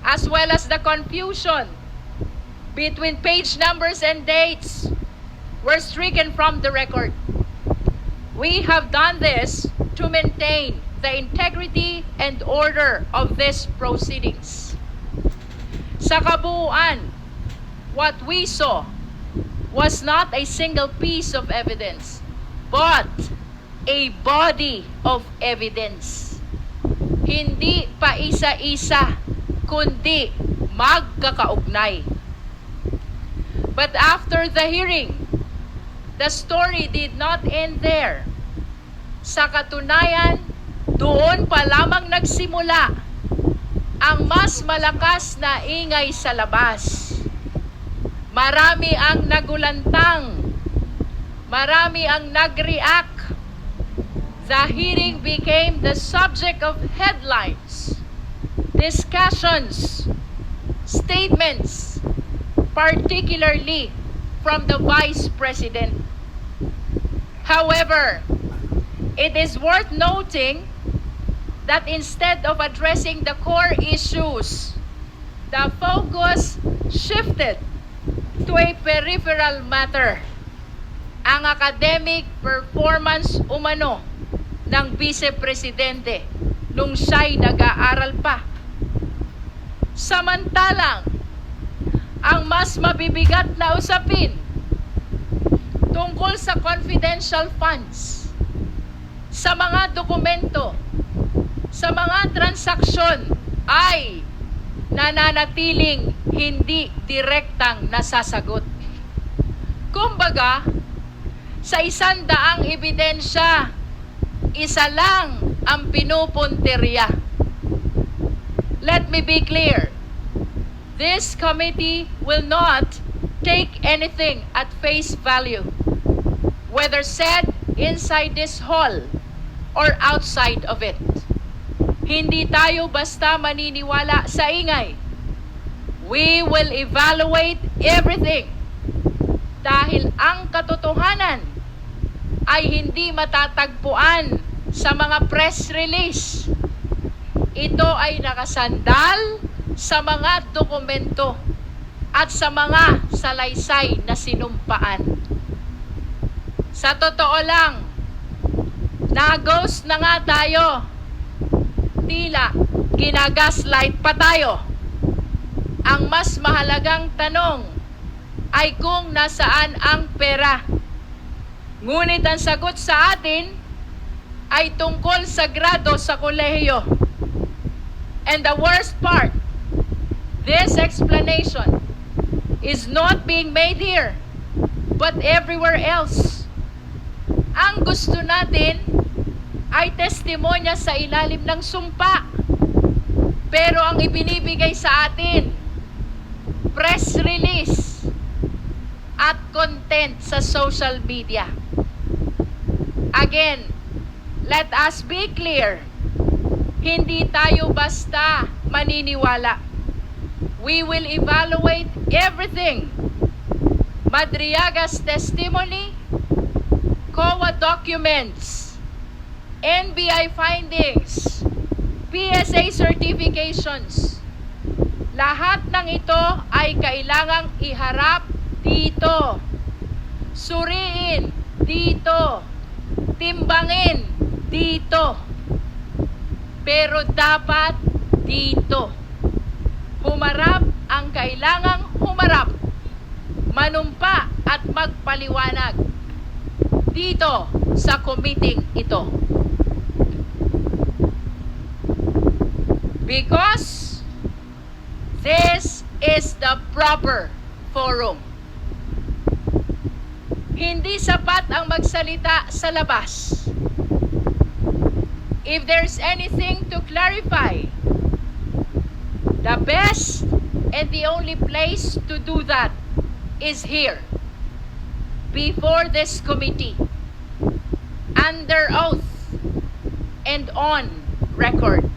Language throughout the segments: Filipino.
as well as the confusion between page numbers and dates were stricken from the record. We have done this to maintain the integrity and order of these proceedings. Sa kabuuan, what we saw was not a single piece of evidence, but a body of evidence. Hindi pa isa-isa, kundi magkakaugnay. But after the hearing, the story did not end there. Sa katunayan, doon pa lamang nagsimula ang mas malakas na ingay sa labas. Marami ang nagulantang, marami ang nag-react. The hearing became the subject of headlines, discussions, statements, particularly from the Vice President. However, it is worth noting that instead of addressing the core issues, the focus shifted to a peripheral matter, ang academic performance umano ng Vice Presidente nung siya'y nag-aaral pa. Samantalang, ang mas mabibigat na usapin tungkol sa confidential funds, sa mga dokumento, sa mga transaksyon ay nananatiling hindi direktang nasasagot. Kumbaga, sa 100 ebidensya, isa lang ang pinupuntirya. Let me be clear. This committee will not take anything at face value, whether said inside this hall or outside of it. Hindi tayo basta maniniwala sa ingay. We will evaluate everything dahil ang katotohanan ay hindi matatagpuan sa mga press release. Ito ay nakasandal sa mga dokumento at sa mga salaysay na sinumpaan. Sa totoo lang, na-ghost na nga tayo. Tila ginagaslight pa tayo. Ang mas mahalagang tanong ay kung nasaan ang pera. Ngunit ang sagot sa atin ay tungkol sa grado sa kolehiyo. And the worst part, this explanation is not being made here, but everywhere else. Ang gusto natin ay testimonya sa ilalim ng sumpa. Pero ang ibinibigay sa atin, press release at content sa social media. Again, let us be clear. Hindi tayo basta maniniwala. We will evaluate everything. Madriaga's testimony, COA documents, NBI findings, PSA certifications. Lahat ng ito ay kailangang iharap dito. Suriin dito. Timbangin dito. Pero dapat dito. Humarap ang kailangang humarap. Manumpa at magpaliwanag dito sa committee ito. Because this is the proper forum. Hindi sapat ang magsalita sa labas. If there's anything to clarify, the best and the only place to do that is here, before this committee, under oath and on record.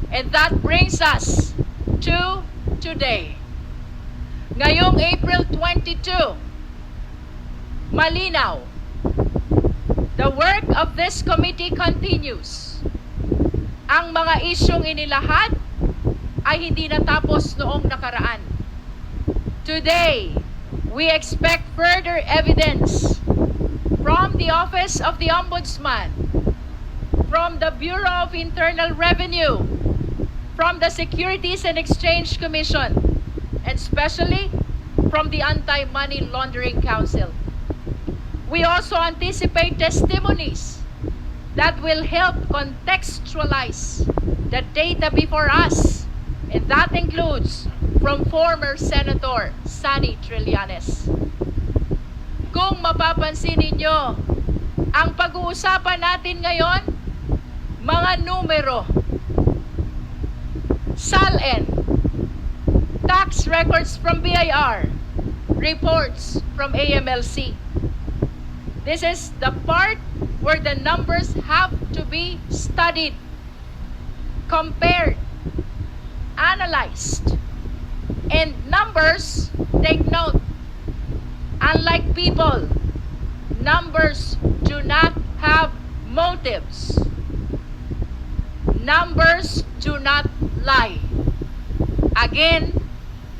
And that brings us to today. Ngayong April 22, malinaw, the work of this committee continues. Ang mga isyong inilahad ay hindi natapos noong nakaraan. Today, we expect further evidence from the Office of the Ombudsman, from the Bureau of Internal Revenue, from the Securities and Exchange Commission, and especially from the Anti-Money Laundering Council. We also anticipate testimonies that will help contextualize the data before us, and that includes from former Senator Sani Trillanes. Kung mapapansin ninyo, ang pag-uusapan natin ngayon, mga numero, SALN, tax records from BIR, reports from AMLC. This is the part where the numbers have to be studied, compared, analyzed. And numbers, take note, unlike people, numbers do not have motives. Numbers do not lie. Again,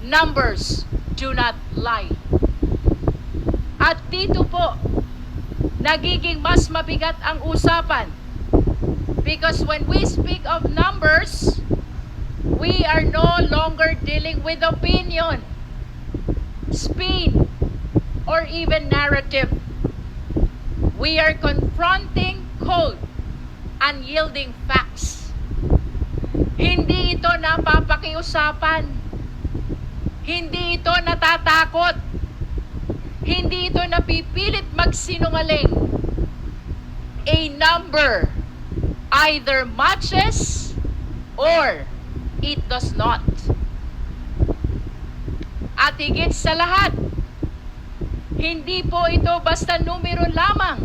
numbers do not lie. At dito po, nagiging mas mabigat ang usapan. Because when we speak of numbers, we are no longer dealing with opinion, spin, or even narrative. We are confronting cold, unyielding facts. Hindi ito napapakiusapan. Hindi ito natatakot. Hindi ito napipilit magsinungaling. A number either matches or it does not. At higit sa lahat, hindi po ito basta numero lamang.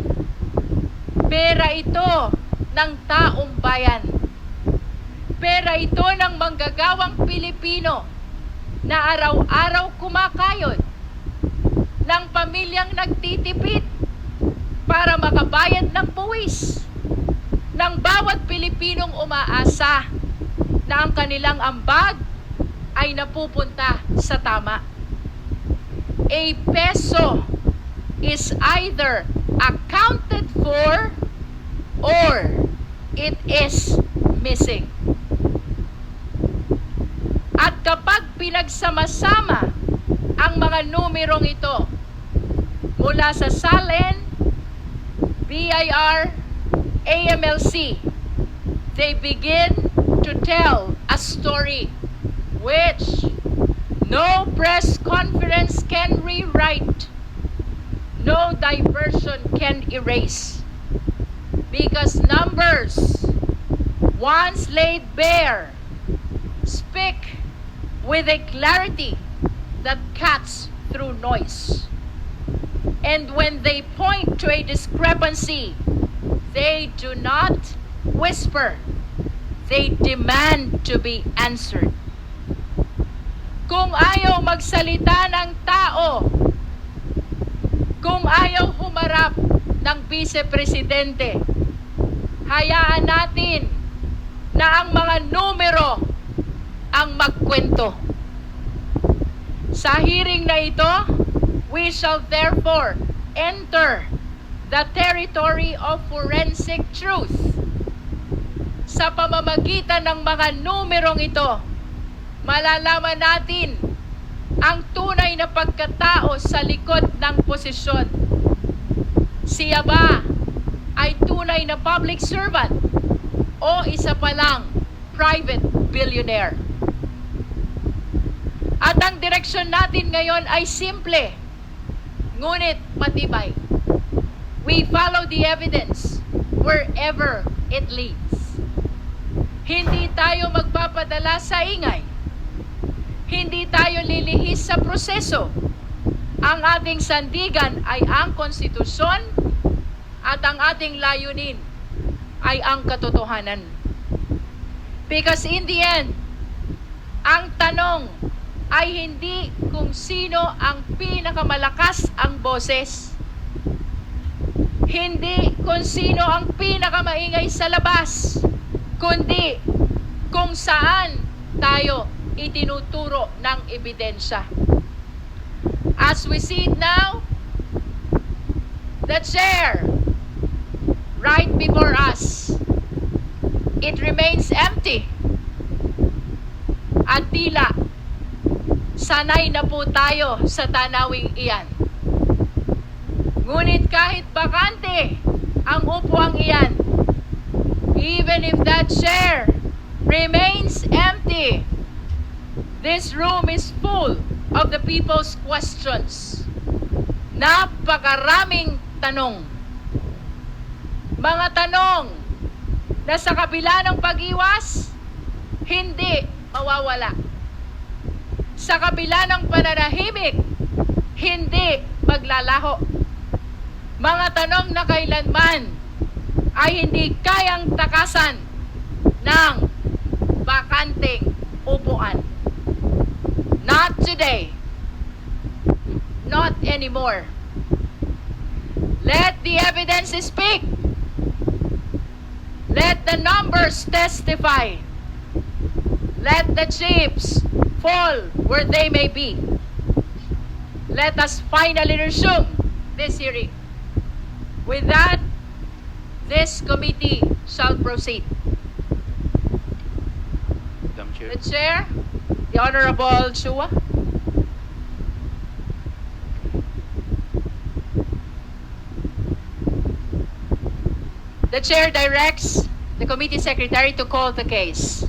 Pera ito ng taong bayan. Pera ito ng manggagawang Pilipino na araw-araw kumakayod, ng pamilyang nagtitipid para makabayad ng buwis, ng bawat Pilipinong umaasa na ang kanilang ambag ay napupunta sa tama. A peso is either accounted for or it is missing. At kapag pinagsama-sama ang mga numerong ito mula sa SALN, BIR, AMLC, they begin to tell a story which no press conference can rewrite, no diversion can erase. Because numbers, once laid bare, speak with a clarity that cuts through noise. And when they point to a discrepancy, they do not whisper. They demand to be answered. Kung ayaw magsalita ng tao, kung ayaw humarap ng vice-presidente, hayaan natin na ang mga numero ang magkwento. Sa hearing na ito, we shall therefore enter the territory of forensic truth. Sa pamamagitan ng mga numerong ito, malalaman natin ang tunay na pagkatao sa likod ng posisyon. Siya ba ay tunay na public servant o isa pa lang private billionaire? At ang direksyon natin ngayon ay simple, ngunit matibay. We follow the evidence wherever it leads. Hindi tayo magpapadala sa ingay. Hindi tayo lilihis sa proseso. Ang ating sandigan ay ang konstitusyon at ang ating layunin ay ang katotohanan. Because in the end, ang tanong ay hindi kung sino ang pinakamalakas ang boses. Hindi kung sino ang pinakamaingay sa labas, kundi kung saan tayo itinuturo ng ebidensya. As we see it now, the chair right before us, it remains empty. At tila, sanay na po tayo sa tanawing iyan. Ngunit kahit bakante ang upuang iyan, even if that chair remains empty, this room is full of the people's questions. Napakaraming tanong. Mga tanong na sa kabila ng pag-iwas, hindi mawawala. Sa kabila ng pananahimik, hindi maglalaho. Mga tanong na kailanman ay hindi kayang takasan ng bakanting upuan. Not today. Not anymore. Let the evidence speak. Let the numbers testify. Let the chips fall where they may be. Let us finally resume this hearing. With that, this committee shall proceed. Madam Chair. The Chair, the Honorable Chua. The Chair directs the Committee Secretary to call the case.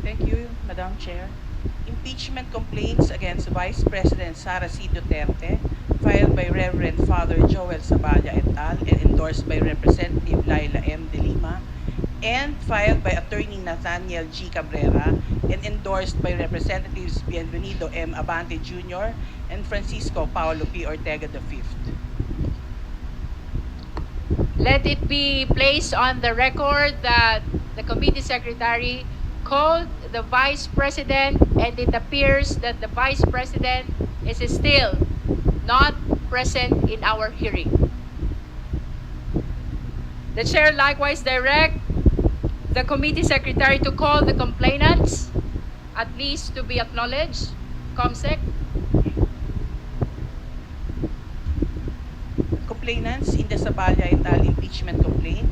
Thank you, Madam Chair. Impeachment complaints against Vice President Sara C. Duterte, filed by Reverend Father Joel Saballa et al. And endorsed by Representative Laila M. De Lima, and filed by Attorney Nathaniel G. Cabrera, and endorsed by Representatives Bienvenido M. Abante Jr. and Francisco Paulo P. Ortega V. Let it be placed on the record that the Committee Secretary called the Vice President, and it appears that the Vice President is still not present in our hearing. The Chair likewise direct the Committee Secretary to call the complainants, at least to be acknowledged. COMSEC. Complainants in the Saballa et al. Impeachment complaint: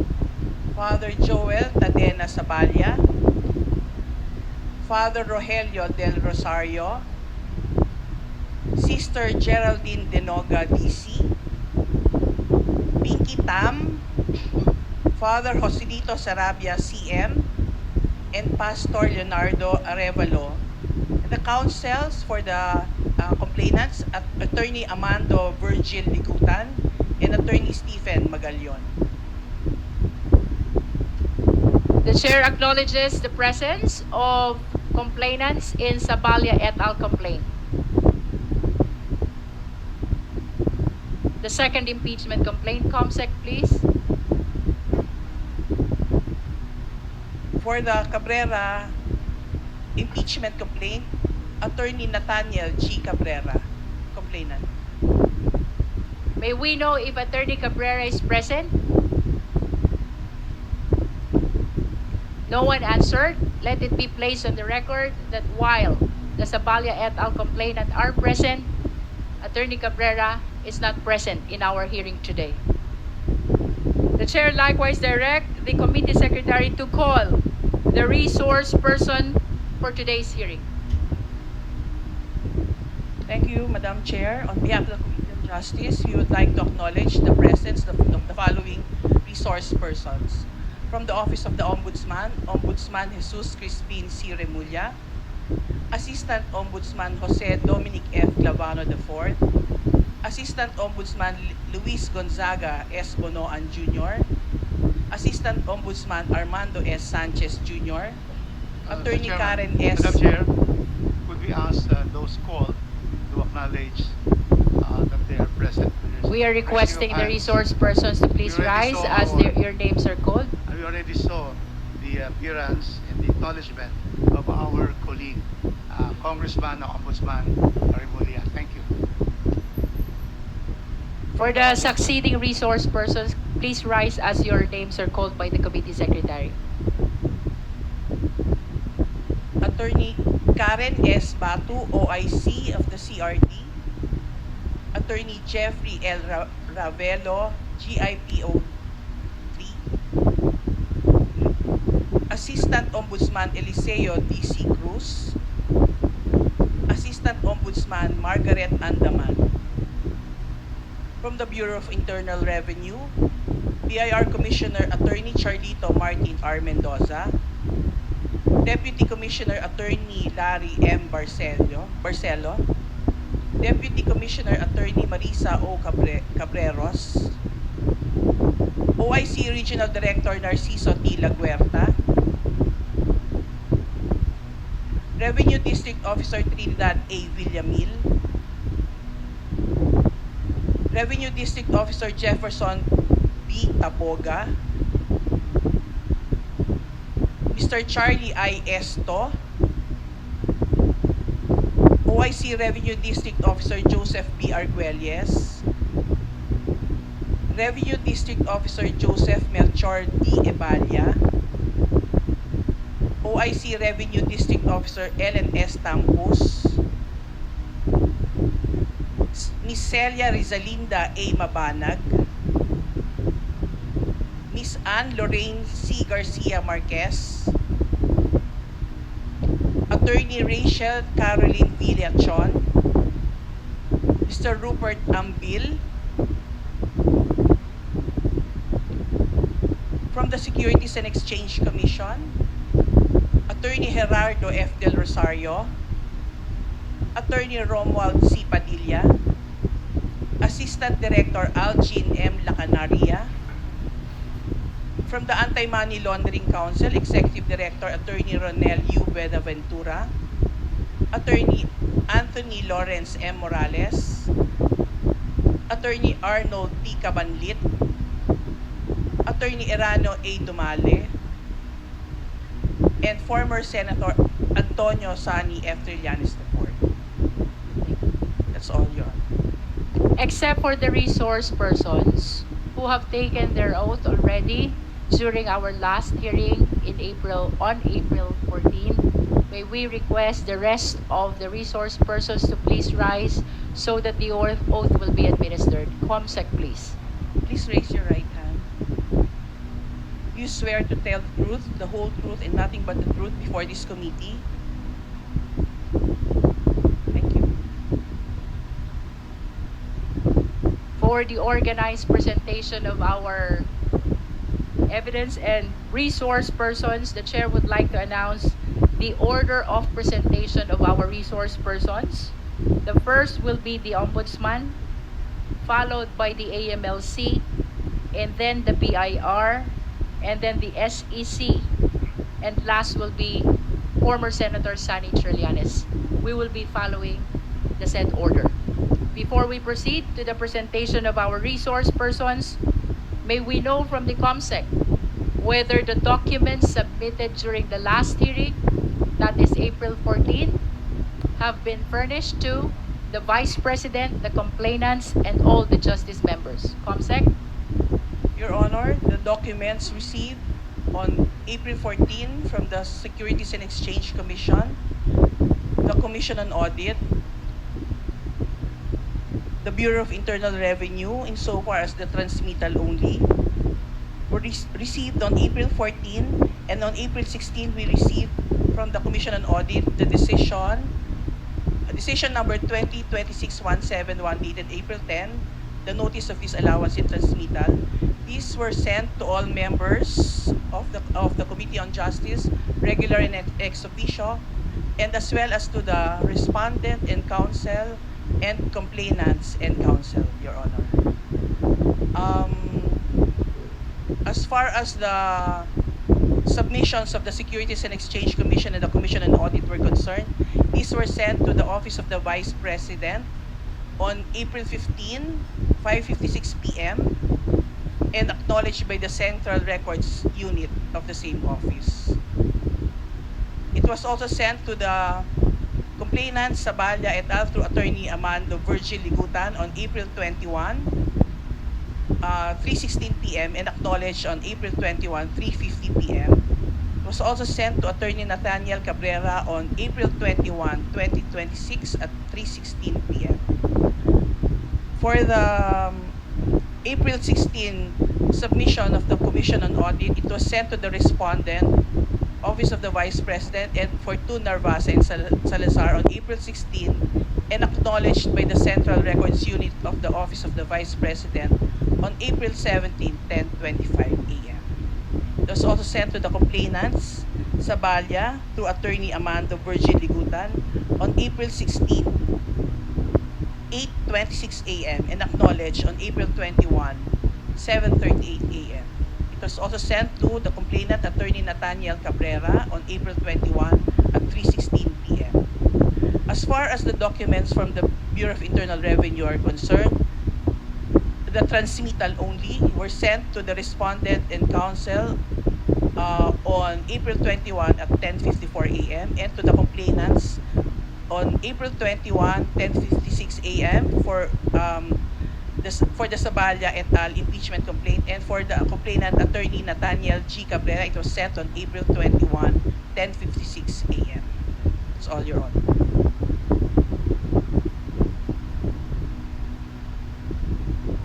Father Joel Tadena Saballa, Father Rogelio del Rosario, Sister Geraldine Denoga DC, Pinky Tam, Father Joselito Sarabia CM, and Pastor Leonardo Arevalo. And the counsels for the complainants at Attorney Amando Virgil Ligutan and Attorney Stephen Magallon. The Chair acknowledges the presence of complainants in Saballa et al. Complaint. The second impeachment complaint, COMSEC, please. For the Cabrera impeachment complaint, Attorney Nathaniel G. Cabrera, complainant. May we know if Attorney Cabrera is present? No one answered. Let it be placed on the record that while the Saballa et al. Complainant are present, Attorney Cabrera is not present in our hearing today. The Chair likewise direct the Committee Secretary to call the resource person for today's hearing. Thank you, Madam Chair. On behalf of the Committee on Justice, we would like to acknowledge the presence of the following resource persons. From the Office of the Ombudsman, Ombudsman Jesus Crispin C. Remulla, Assistant Ombudsman Jose Dominic F. Clavano IV, Assistant Ombudsman Luis Gonzaga S. Bonoan Jr., Assistant Ombudsman Armando S. Sanchez Jr., Attorney Mr. Chairman, Karen S. Madam Chair, could we ask those called to acknowledge that they are present? We are requesting the Raise resource persons to please We already rise saw as your names are called. your hand. We already saw the appearance and the acknowledgement of our colleague, Congressman or Ombudsman Remulla. Thank you. For the succeeding resource persons, please rise as your names are called by the Committee Secretary. Attorney Karen S. Batu, OIC of the CRD, Attorney Jeffrey L. Ravelo, GIPO 3, Assistant Ombudsman Eliseo D.C. Cruz, Assistant Ombudsman Margaret Andaman. From the Bureau of Internal Revenue, BIR Commissioner Attorney Charlito Martin R. Mendoza, Deputy Commissioner Attorney Larry M. Barcelo, Deputy Commissioner Attorney Marisa O. Cabreros, OIC Regional Director Narciso T. Laguerta, Revenue District Officer Trinidad A. Villamil, Revenue District Officer Jefferson B. Taboga, Mr. Charlie I. Esto, OIC Revenue District Officer Joseph B. Arguelles, Revenue District Officer Joseph Melchor D. Ebalia, OIC Revenue District Officer Ellen S. Tampos, Miss Celia Rizalinda A. Mabanag, Miss Anne Lorraine C. Garcia Marquez, Attorney Rachel Caroline Villachon, Mr. Rupert Ambil. From the Securities and Exchange Commission, Attorney Gerardo F. Del Rosario, Attorney Romuald C. Padilla, Assistant Director Algin M. Lacanaria. From the Anti-Money Laundering Council, Executive Director Attorney Ronel U. Buenaventura, Attorney Anthony Lawrence M. Morales, Attorney Arnold T. Cabanlit, Attorney Erano A. Dumale, and former Senator Antonio Sani F. Trillanes IV. That's all, Your Honor. Except for the resource persons who have taken their oath already during our last hearing on April 14, may we request the rest of the resource persons to please rise so that the oath will be administered. Comsec, please. Please raise your right hand. You swear to tell the truth, the whole truth, and nothing but the truth before this committee? Thank you. For the organized presentation of our evidence and resource persons, the chair would like to announce the order of presentation of our resource persons. The first will be the Ombudsman, followed by the AMLC, and then the BIR, and then the SEC, and last will be former Senator Sani Trillanes. We will be following the said order. Before we proceed to the presentation of our resource persons, may we know from the COMSEC whether the documents submitted during the last hearing, that is April 14, have been furnished to the Vice President, the complainants, and all the Justice members. COMSEC? Your Honor, the documents received on April 14 from the Securities and Exchange Commission, the Commission on Audit, the Bureau of Internal Revenue, insofar as the transmittal only, were received on April 14, and on April 16 we received from the Commission on Audit the decision number 20-26-171 dated April 10, the notice of disallowance in transmittal. These were sent to all members of the Committee on Justice, regular and ex officio, and as well as to the respondent and counsel and complainants and counsel, Your Honor. As far as the submissions of the Securities and Exchange Commission and the Commission on Audit were concerned, these were sent to the Office of the Vice President on April 15, 5:56 p.m. and acknowledged by the Central Records Unit of the same office. It was also sent to the complainant Saballa et al. Through Attorney Amando Virgil Ligutan on April 21, 3:16 p.m. and acknowledged on April 21, 3:50 p.m. was also sent to Attorney Nathaniel Cabrera on April 21, 2026 at 3:16 p.m. For the April 16 submission of the Commission on Audit, it was sent to the respondent, Office of the Vice President, and Fortune Narvasa and Salazar on April 16 and acknowledged by the Central Records Unit of the Office of the Vice President on April 17, 10:25 a.m. It was also sent to the complainants, Sabalya, through Attorney Amando Virgil Ligutan on April 16, 8:26 a.m. and acknowledged on April 21, 7:38 a.m. It was also sent to the complainant, Attorney Nathaniel Cabrera, on April 21 at 3:16 p.m. As far as the documents from the Bureau of Internal Revenue are concerned, the transmittal only were sent to the respondent and counsel on April 21 at 10:54 a.m. and to the complainants on April 21, 10:56 a.m. for the Sabalya et al. Impeachment complaint, and for the complainant, Attorney Nathaniel G. Cabrera, it was sent on April 21, 10:56 a.m. That's all, Your Honor.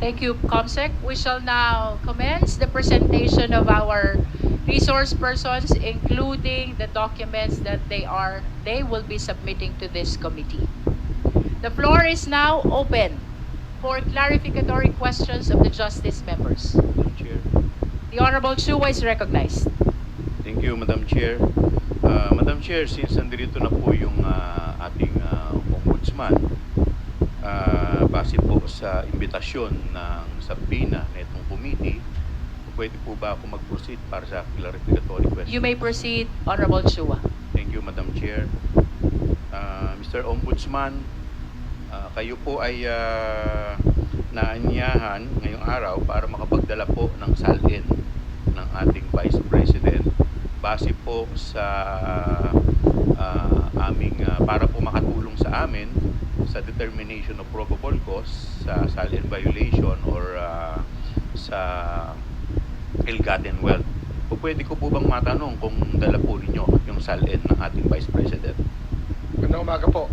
Thank you, Comsec. We shall now commence the presentation of our resource persons, including the documents that they will be submitting to this committee. The floor is now open for clarificatory questions of the Justice members. Madam Chair. The Honorable Chua is recognized. Thank you, Madam Chair. Madam Chair, since nandito na po yung ating ombudsman, base po sa imbitasyon ng subpoena na itong committee, pwede po ba ako mag-proceed para sa clarificatory question? You may proceed, Honorable Chua. Thank you, Madam Chair. Mr. Ombudsman, kayo po ay naanyahan ngayong araw para makapagdala po ng salin ng ating Vice President base po sa para po makatulong sa amin sa determination of probable cause sa salin violation or sa ill-gotten wealth. O pwede ko po bang matanong kung dala po ninyo yung salin ng ating Vice President? Magandang umaga po.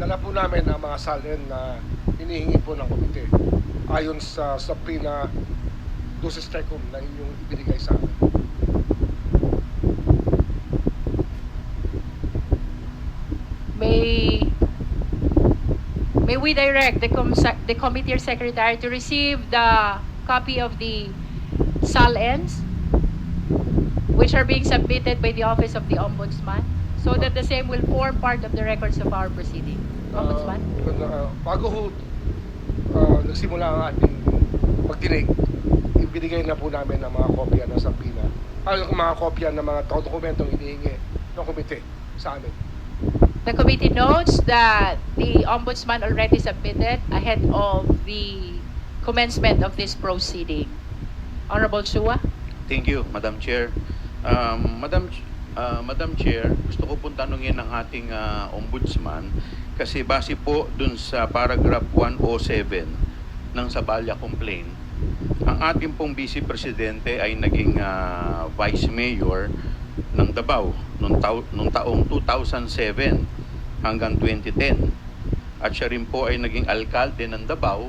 Dala po namin ang mga salin na hinihingi po ng komite ayon sa subpoena duces tecum na inyong ibinigay sa amin. May we direct the committee secretary to receive the copy of the SALNs which are being submitted by the Office of the Ombudsman so that the same will form part of the records of our proceeding. Ombudsman? Bago ho nagsimula ang ating pagdinig, ibinigay na po namin ang mga kopya ng subpoena, ang mga kopya ng mga dokumentong hinihingi ng komite sa amin. The committee notes that the Ombudsman already submitted ahead of the commencement of this proceeding. Honorable Chua? Thank you, Madam Chair. Madam Chair, gusto ko pong tanungin ng ating Ombudsman kasi base po dun sa paragraph 107 ng Sabalya Complaint, ang ating pong Vice Presidente ay naging Vice Mayor ng Davao noong taong 2007 hanggang 2010. At siya rin po ay naging alkalde ng Davao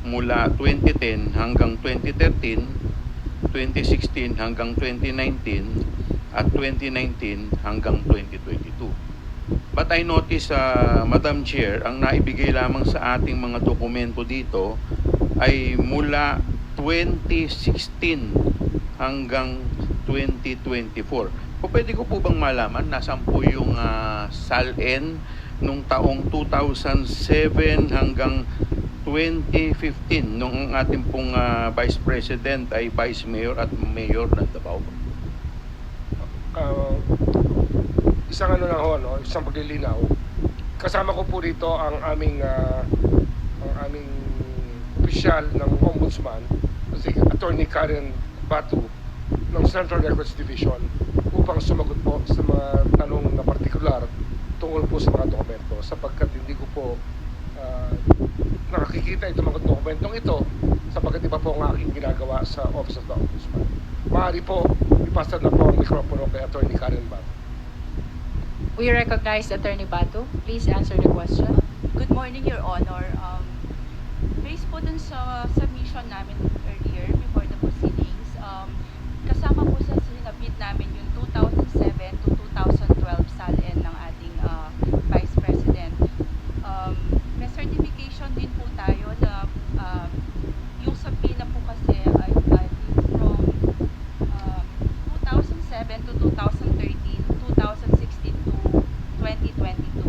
mula 2010 hanggang 2013, 2016 hanggang 2019, at 2019 hanggang 2022. But I notice, Madam Chair, ang naibigay lamang sa ating mga dokumento dito ay mula 2016 hanggang 2024. Pwede ko po bang malaman nasaan po yung SALN nung taong 2007 hanggang 2015 nung ang ating pong Vice President ay Vice Mayor at Mayor ng Davao? Isang isang paglilinaw. Kasama ko po dito ang aming opisyal ng Ombudsman, si Attorney Karen Batu ng Central Records Division, upang sumagot po sa mga tanong na partikular tungkol po sa mga dokumento, sapagkat hindi ko po nakakikita itong mga dokumentong ito sapagkat iba po ang aking ginagawa sa Office of the Ombudsman. Maaari po, ipasa na po ang mikropono kay Attorney Karen Bat. We recognize Attorney Batu. Please answer the question. Good morning, Your Honor. Based po dun sa submission namin earlier before the proceedings, kasama po sa sinabit namin yung 2007 to 2012 SALN ng ating Vice President. May certification din po tayo na yung subpoena po kasi ay from 2007 to 2013, 2016 to 2022.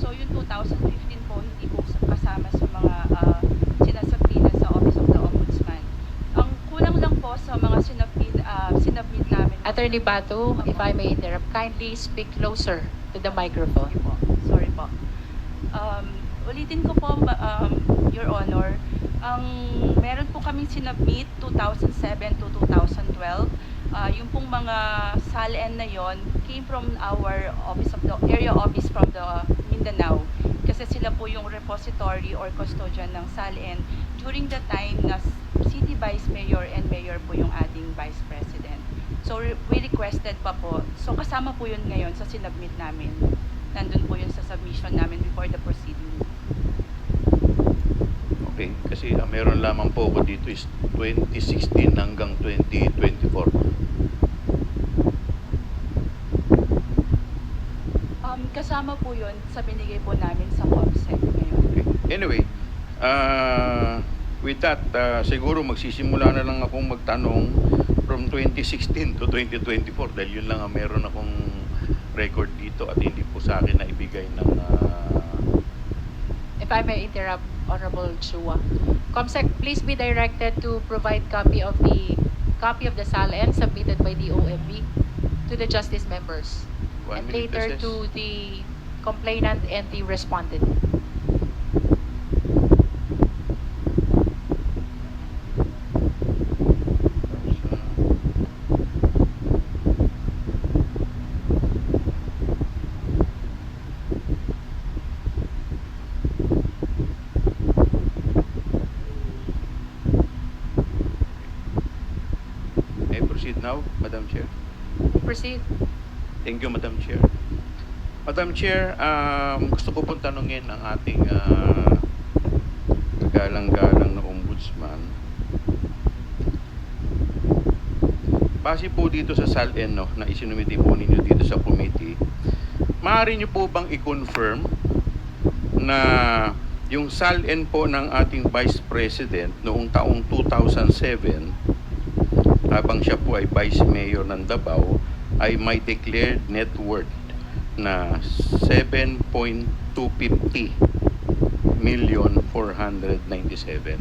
So yung 2015 po hindi po kasama sa mga sinasabina sa Office of the Ombudsman. Ang kulang lang po sa mga sinabit namin. Attorney Batu, if I may interrupt, kindly speak closer to the microphone. Sorry po. Sorry po. Ulitin ko po, Your Honor, ang meron po kaming sinabmit 2007 to 2012. Yung pong mga SALN na yon came from our office of the area office from the Mindanao. Kasi sila po yung repository or custodian ng SALN during the time na City Vice Mayor and Mayor po yung ating Vice President. So we requested pa po. So kasama po yun ngayon sa sinabmit namin. Nandun po yun sa submission namin before the proceeding. Okay, kasi meron lamang po ako dito is 2016 hanggang 2024. Kasama po yun sa binigay po namin sa COMSEC ngayon. Okay. Anyway, with that, siguro magsisimula na lang akong magtanong from 2016 to 2024 dahil yun lang ang meron akong record dito at hindi po sa akin na ibigay ng If I may interrupt, Honorable Chua. COMSEC, please be directed to provide copy of the SALN submitted by the OMB to the justice members. 1 And minute later recess. to the complainant and the respondent. May I proceed now, Madam Chair? Proceed. Thank you, Madam Chair. Madam Chair, gusto ko pong tanungin ang ating galang-galang na ombudsman. Base po dito sa SALN na isinumiti po ninyo dito sa committee, maaari niyo po bang i-confirm na yung SALN po ng ating Vice President noong taong 2007, habang siya po ay Vice Mayor ng Davao, ay may declared net worth na 7.250 million 497.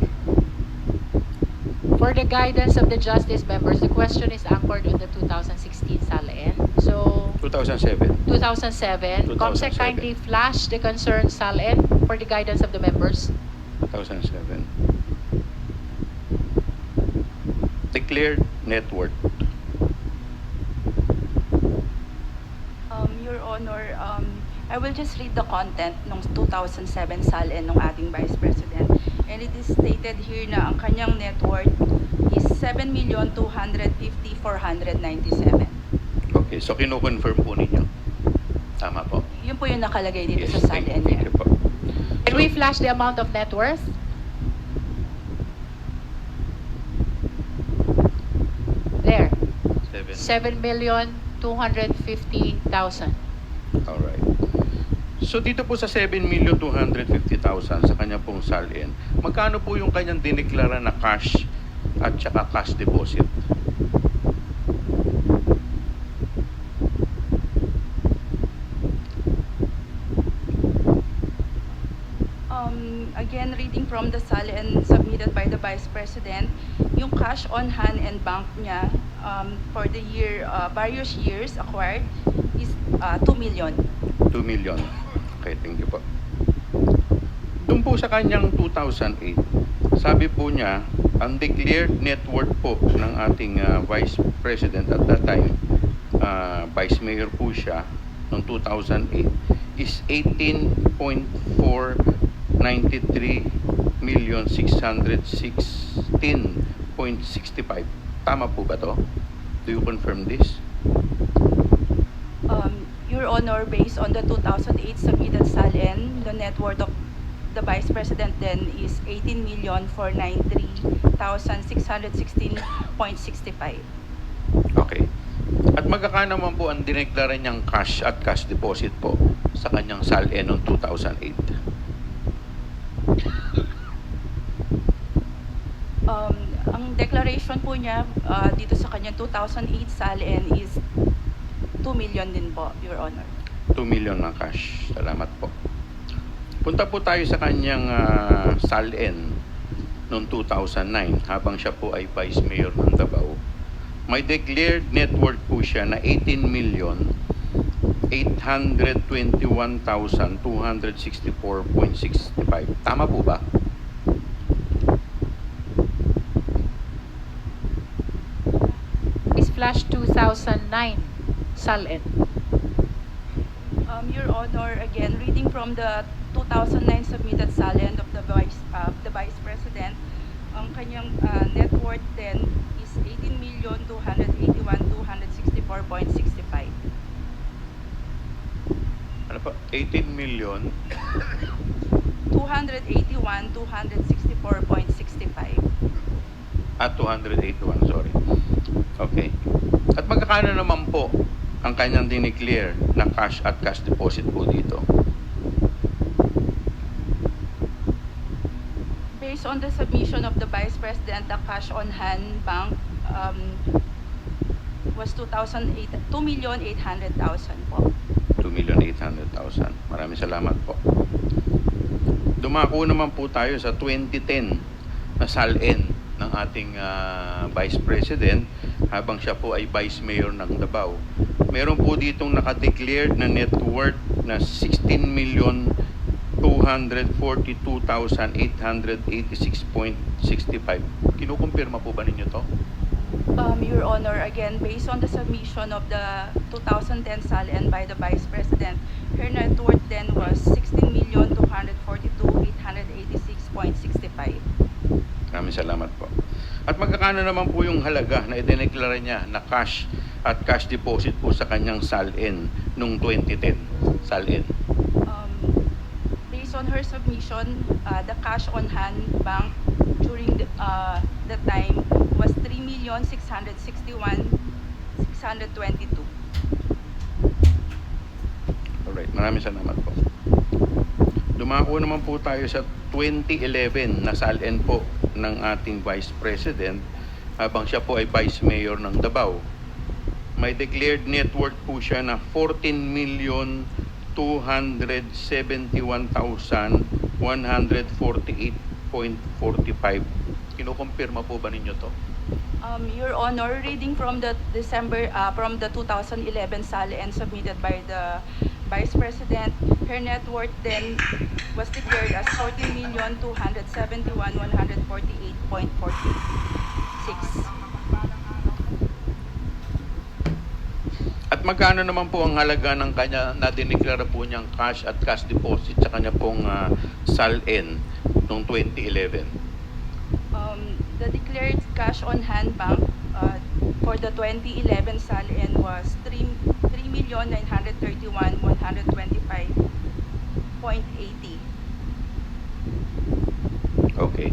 For the guidance of the justice members, the question is anchored on the 2016 SALN. So, 2007. 2007, COMSEC 2007. kindly flash the concerned SALN for the guidance of the members. 2007. Declared net worth. Your Honor, I will just read the content ng 2007 SALN ng ating Vice President. And it is stated here na ang kanyang net worth is 7,250,497. Okay, so kinukonfirm po ninyo. Tama po. Yun po yung nakalagay dito Yes, sa thank SALN you niya. po. Can we flash the amount of net worth? There, 7,250,000. Alright. So dito po sa 7,250,000 sa kanya pong SALN, magkano po yung kanyang dineklara na cash at saka cash deposit? Again, reading from the SALN submitted by the Vice President, yung cash on hand and bank niya for the year, various years acquired is 2 million. 2 million. Okay, thank you po. Doon po sa kanyang 2008, sabi po niya, ang declared net worth po ng ating Vice President at that time, Vice Mayor po siya, noong 2008, is 18.493,616.65. Tama po ba to? Do you confirm this? Your Honor, based on the 2008 submitted SALN, the net worth of the Vice President then is 18,493,616.65. Okay. At magkakano naman po ang dineklara niyang cash at cash deposit po sa kanyang SALN noong 2008? Ang declaration po niya dito sa kanyang 2008 SALN is 2 million din po, Your Honor. 2 million na cash. Salamat po. Punta po tayo sa kanyang SALN noong 2009 habang siya po ay Vice Mayor ng Davao. May declared net worth po siya na 18,821,264.65. Tama po ba? Is Flash 2009 SALN. Your Honor, again, reading from the 2009 submitted SALN of the Vice President, ang kanyang net worth then is 18,281,264.65. Ano pa? 18 million 281,264.65. at 281, sorry. Okay. At magkakano naman po ang kanyang dineclare na cash at cash deposit po dito? Based on the submission of the Vice President, the cash on hand bank was 2,800,000 po. 2,800,000. Maraming salamat po. Dumako naman po tayo sa 2010 na SALN ng ating Vice President habang siya po ay Vice Mayor ng Davao. Meron po ditong nakadeclared na net worth na 16,242,886.65. Kinukumpirma po ba ninyo to? Your Honor, again, based on the submission of the 2010 SALN by the Vice President, her net worth then was 16,242,886.65. Maraming salamat po. At magkakano naman po yung halaga na idineklara niya na cash at cash deposit po sa kanyang SALN noong 2010? SALN. Based on her submission, the cash on hand bank during the time was 3,661,622. Alright, maraming salamat po. Dumako naman po tayo sa 2011 na SALN po ng ating Vice President habang siya po ay Vice Mayor ng Davao. May declared net worth po siya na 14,271,148.45. Kinukumpirma po ba ninyo to? Your Honor, reading from the from the 2011 SALN submitted by the Vice President, her net worth then was declared as 14,271,148.46. At magkano naman po ang halaga ng kanya na dineklara po niyang cash at cash deposit sa kanya pong SALN noong 2011? The declared cash on hand bank for the 2011 SALN was 3,931,125.80. Okay.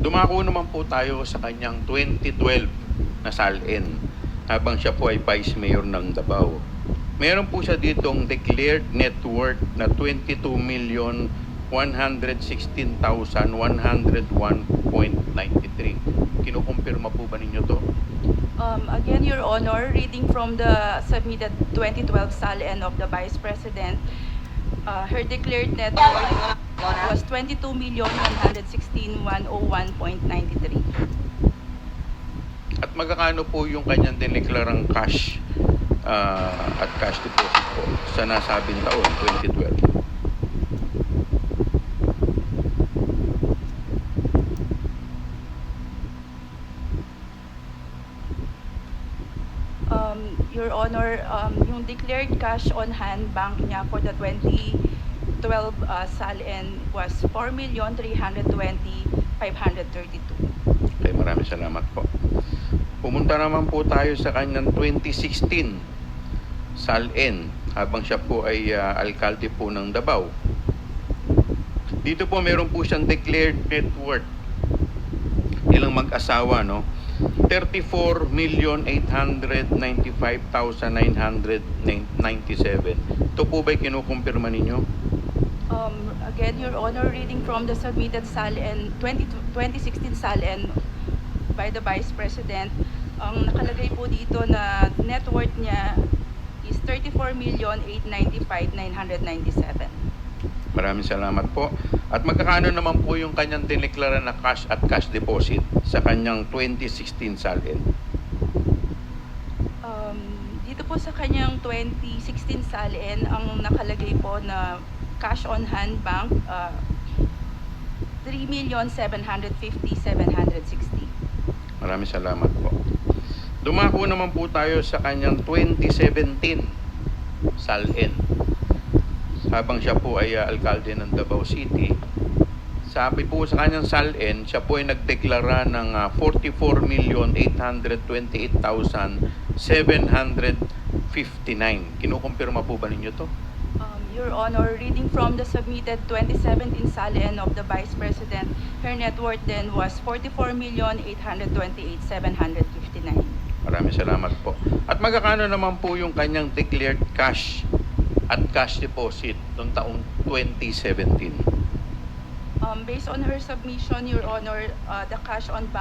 Dumako naman po tayo sa kanyang 2012 na SALN habang siya po ay Vice Mayor ng Davao. Meron po siya ditong declared net worth na 22,116,101.93. Kinukumpirma po ba ninyo to? Again, Your Honor, reading from the submitted 2012 SALN of the Vice President, her declared net worth was 22,116,101.93. At magkakano po yung kanyang dineklarang cash at cash deposit po sa nasabing taon, 2012? Your Honor, yung declared cash on hand bank niya for the 2012 SALN was 4,320,532. Okay, maraming salamat po. Pumunta naman po tayo sa kanyang 2016 SALN habang siya po ay alkalde po ng Davao. Dito po meron po siyang declared net worth nilang mag-asawa, no? 34,895,997. Ito po ba'y kinukumpirma ninyo? Again, Your Honor, reading from the submitted SALN 2016 SALN by the Vice President, ang nakalagay po dito na net worth niya is 34,895,997. Maraming salamat po. At magkakano naman po yung kanyang dineklara na cash at cash deposit sa kanyang 2016 SALN? Dito po sa kanyang 2016 SALN, ang nakalagay po na cash on hand bank, 3,750,760. Maraming salamat po. Dumako naman po tayo sa kanyang 2017 SALN. Habang siya po ay alkalde ng Davao City, sabi po sa kanyang SALN, siya po ay nagdeklara ng 44,828,759. Kinukumpirma po ba ninyo to? Your Honor, reading from the submitted 2017 SALN of the Vice President, her net worth then was 44,828,759. Maraming salamat po. At magkakano naman po yung kanyang declared cash at cash deposit noong taong 2017? Based on her submission, Your Honor, the cash on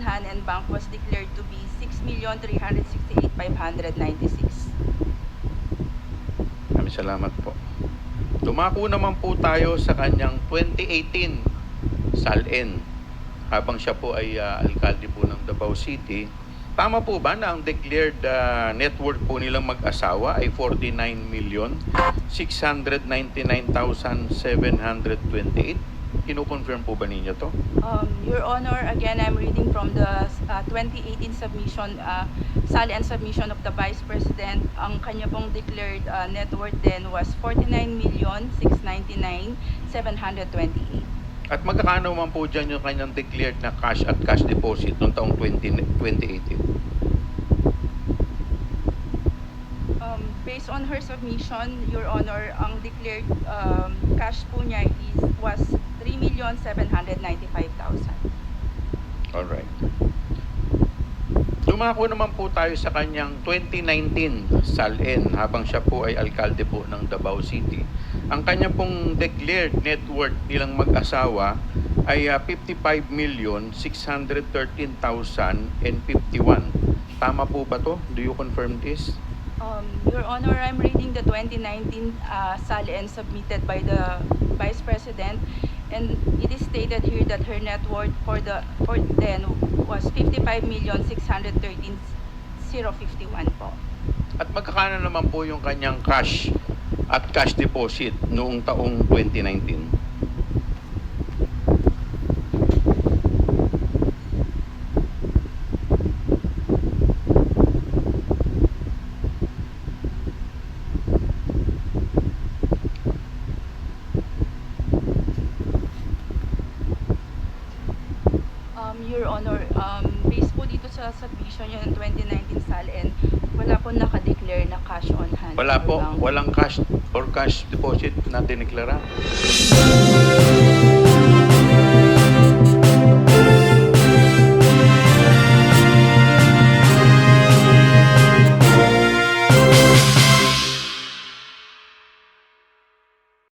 hand and bank was declared to be 6,368,596. Maraming salamat po. Dumako naman po tayo sa kanyang 2018 SALN habang siya po ay alkalde po ng Davao City. Tama po ba na ang declared net worth po nilang mag-asawa ay 49,699,728? Kinukonfirm po ba ninyo to? Your Honor, again, I'm reading from the 2018 submission, SALN submission of the Vice President. Ang kanya pong declared net worth then was 49,699,728. At magkakano man po dyan yung kanyang declared na cash at cash deposit noong taong 2018? Based on her submission, Your Honor, ang declared cash po niya was 3,795,000. Alright. Dumako naman po tayo sa kanyang 2019 SALN habang siya po ay alkalde po ng Davao City. Ang kanya pong declared net worth nilang mag-asawa ay 55,613,051. Tama po ba to? Do you confirm this? Your Honor, I'm reading the 2019 SALN submitted by the Vice President, and it is stated here that her net worth for then was 55,613,051 po. At magkakano naman po yung kanyang cash at cash deposit noong taong 2019? Your Honor, based po dito sa submission niya ng 2019 SALN, wala po nakadeclare na cash on hand. Wala po, Bank. walang cash or cash deposit na dineklara.